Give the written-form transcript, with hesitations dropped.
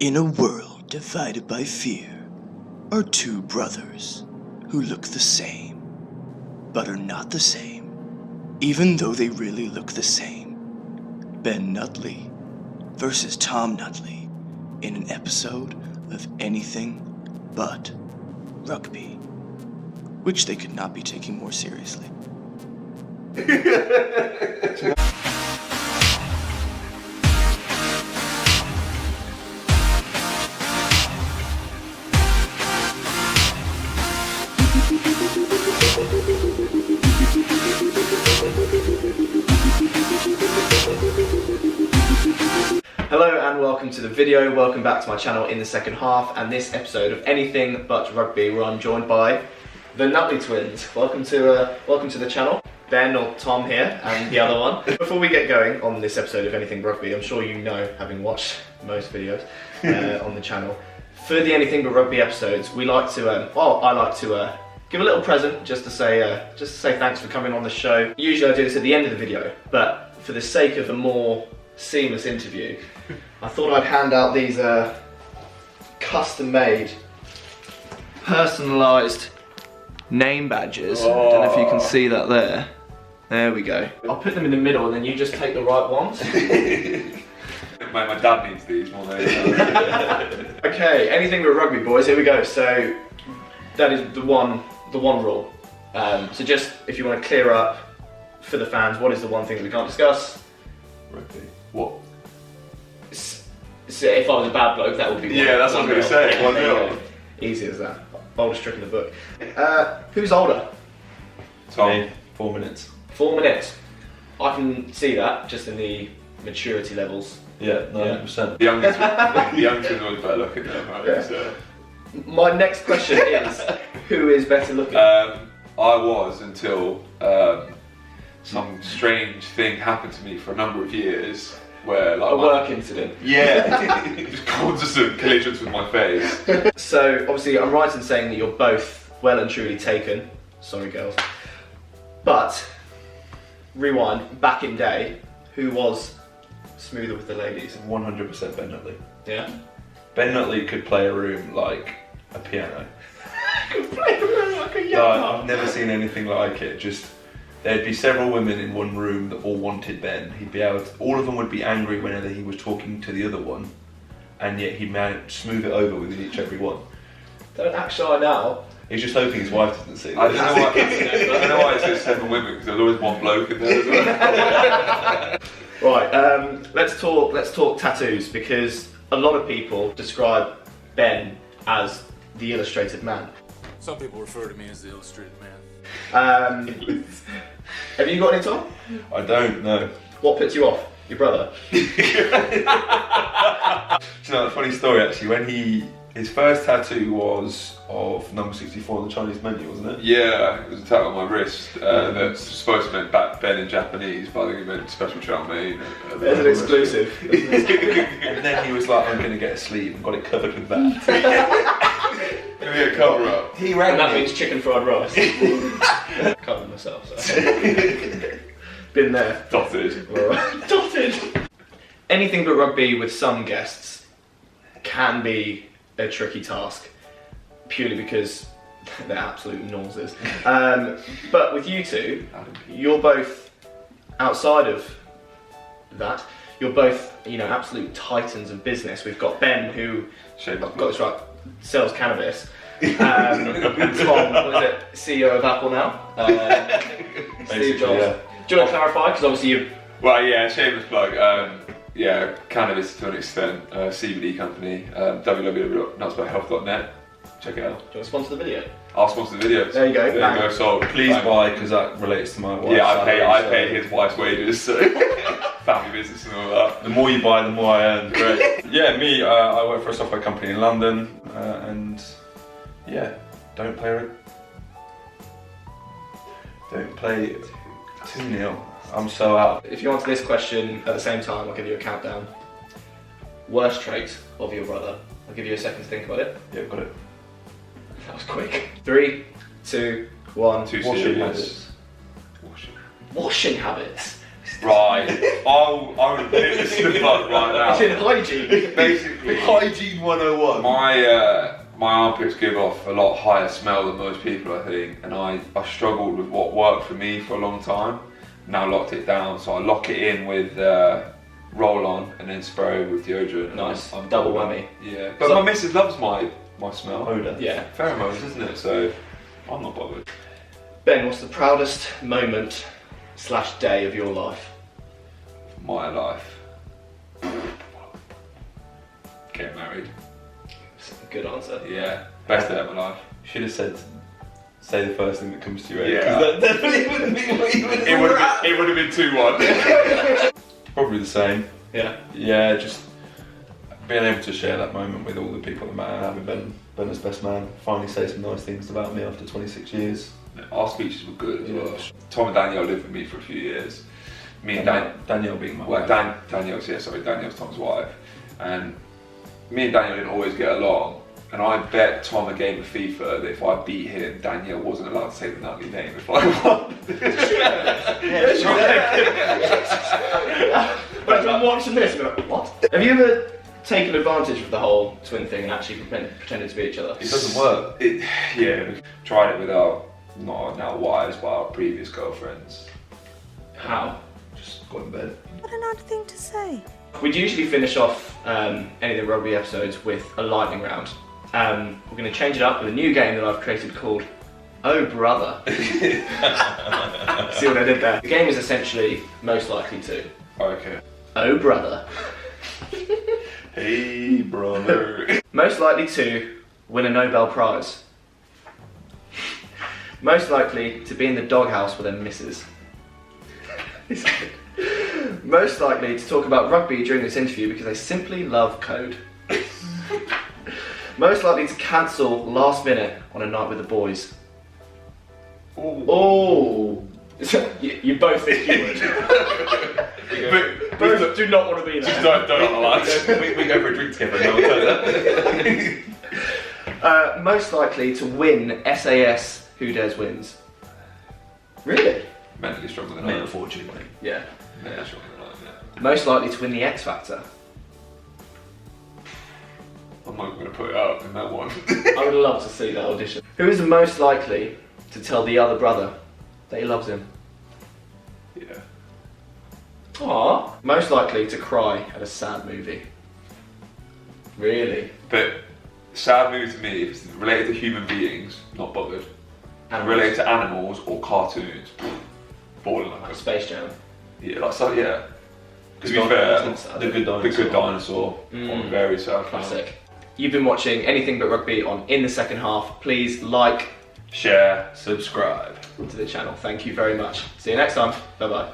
In a world divided by fear are two brothers who look the same, but are not the same, even though they really look the same. Ben Nutley versus Tom Nutley in an episode of Anything But Rugby, which they could not be taking more seriously. Hello and welcome to the video, welcome back to my channel in the second half and this episode of Anything But Rugby, where I'm joined by the Nutley twins. Welcome to the channel. Ben or Tom here and the other one. Before we get going on this episode of Anything But Rugby, I'm sure you know, having watched most videos on the channel, for the Anything But Rugby episodes we like to, I like to give a little present just to say thanks for coming on the show. Usually I do this at the end of the video, but for the sake of a more seamless interview, I thought I'd hand out these custom-made, personalised name badges. I don't know if you can see that there. There we go. I'll put them in the middle and then you just take the right ones. My dad needs these more than anything. Okay, Anything But Rugby, boys, here we go. So that is the one rule. So just, if you want to clear up for the fans, what is the one thing that we can't discuss? Rugby. What? So if I was a bad bloke, that would be one. Yeah, that's what I was going to say. 1-0. Easy as that. Oldest trick in the book. Who's older? Tom. 4 minutes. 4 minutes. I can see that just in the maturity levels. Yeah, 90%. The youngest is always better looking though, apparently. Yeah. So. My next question is, who is better looking? I was until some strange thing happened to me for a number of years. Where, like, a work incident. Yeah, just constant collisions with my face. So obviously I'm right in saying that you're both well and truly taken. Sorry girls. But, rewind, back in day, who was smoother with the ladies? 100% Ben Nutley. Yeah? Ben Nutley could play a room like a piano. Could play a room like a young I've never seen anything like it. Just, there'd be several women in one room that all wanted Ben. He'd be able to, all of them would be angry whenever he was talking to the other one, and yet he'd manage to smooth it over with each every one. Don't act shy now. He's just hoping his wife doesn't see I this. don't know why it says 7 women, because there's always one bloke in there as well. Right, let's talk tattoos, because a lot of people describe Ben as the illustrated man. Some people refer to me as the illustrated man. Have you got any, Tom? I don't know. What puts you off? Your brother? Do you know, a funny story actually, when his first tattoo was of number 64 on the Chinese menu, wasn't it? Yeah, it was a tattoo on my wrist that's supposed to mean back Ben in Japanese, but I think it meant special chow mein. There's an exclusive. And then he was like, I'm going to get a sleeve, and got it covered with that. Maybe a cover up. He rang And that me. means chicken fried rice. Covered myself, so. Been there. Dotted. Dotted! Anything But Rugby with some guests can be a tricky task, purely because they're absolute nonsense. But with you two, you're both, outside of that, you're both, absolute titans of business. We've got Ben, who, I've got this right, sells cannabis. And Tom, what is it, CEO of Apple now? Steve Jobs. Yeah. Do you want to clarify? Because obviously you... Well, yeah, shameless plug. Yeah, cannabis to an extent, CBD company, www.nutsbyhealth.net. Check it out. Do you want to sponsor the video? I'll sponsor the videos. There you go. There you go. So Please buy, because that relates to my wife. Yeah, I pay his wife's wages, so family business and all that. The more you buy, the more I earn. Great. Yeah, me, I work for a software company in London, and yeah, don't play 2-0. I'm so out. If you answer this question at the same time, I'll give you a countdown. Worst trait of your brother. I'll give you a second to think about it. Yeah, got it. That was quick. 3, 2, 1. Too Washing serious. habits. Washing. Washing habits. It's Right. I would nip this in the bud right now. It's in hygiene. Basically, Hygiene 101. my armpits give off a lot higher smell than most people, I think, and I struggled with what worked for me for a long time. Now locked it down, so I lock it in with roll on and then spray with deodorant. Nice. Double whammy. Yeah. But So- my missus loves my smell. Odour. Yeah. Pheromones, isn't it? So I'm not bothered. Ben, what's the proudest moment / day of your life? My life. Getting married. Good answer. Yeah. Best day of my life. Should have said, say the first thing that comes to your head. Yeah. 'Cause that definitely wouldn't be what you would have It would have been 2-1. Probably the same. Yeah. Yeah, just being able to share that moment with all the people that matter, having Ben as best man, finally say some nice things about me after 26 years. Our speeches were good as Yeah. well. Tom and Danielle lived with me for a few years. Me and Danielle being my well, wife. Danielle's Tom's wife, and me and Danielle didn't always get along. And I bet Tom a game of FIFA that if I beat him, Danielle wasn't allowed to say the Nutley name if I won. But if I'm watching this, I'm like, what? Have you ever taken advantage of the whole twin thing and actually pretended to be each other? It doesn't work. Yeah, we tried it with our, not now wives, but our previous girlfriends. How? Just got in bed. What an odd thing to say. We'd usually finish off any of the rugby episodes with a lightning round. We're going to change it up with a new game that I've created called Oh Brother. See what I did there? The game is essentially most likely to. Okay. Oh Brother. Hey, brother. Most likely to win a Nobel Prize. Most likely to be in the doghouse with their missus. Most likely to talk about rugby during this interview because they simply love code. Most likely to cancel last minute on a night with the boys. Oh! You both think you would. Both do not want to be there. We go for a drink together and I'll tell you that. Most likely to win SAS Who Dares Wins. Really? Mentally stronger than I am. Unfortunately. Yeah. Mentally stronger than I am, yeah. Most likely to win the X Factor. I'm not going to put it up in that one. I would love to see that audition. Who is most likely to tell the other brother that he loves him? Yeah. Aww. Most likely to cry at a sad movie. Really? But sad movie to me, if it's related to human beings, not bothered. Animals. Related to animals or cartoons, balling like Like a Space Jam. yeah, like so, yeah. To be Good fair, Dinosaur. The Good The Good Dinosaur. Dinosaur on very sad Classic. You've been watching Anything But Rugby on In the Second Half. Please like Share. Subscribe. to the channel. Thank you very much. See you next time. Bye bye.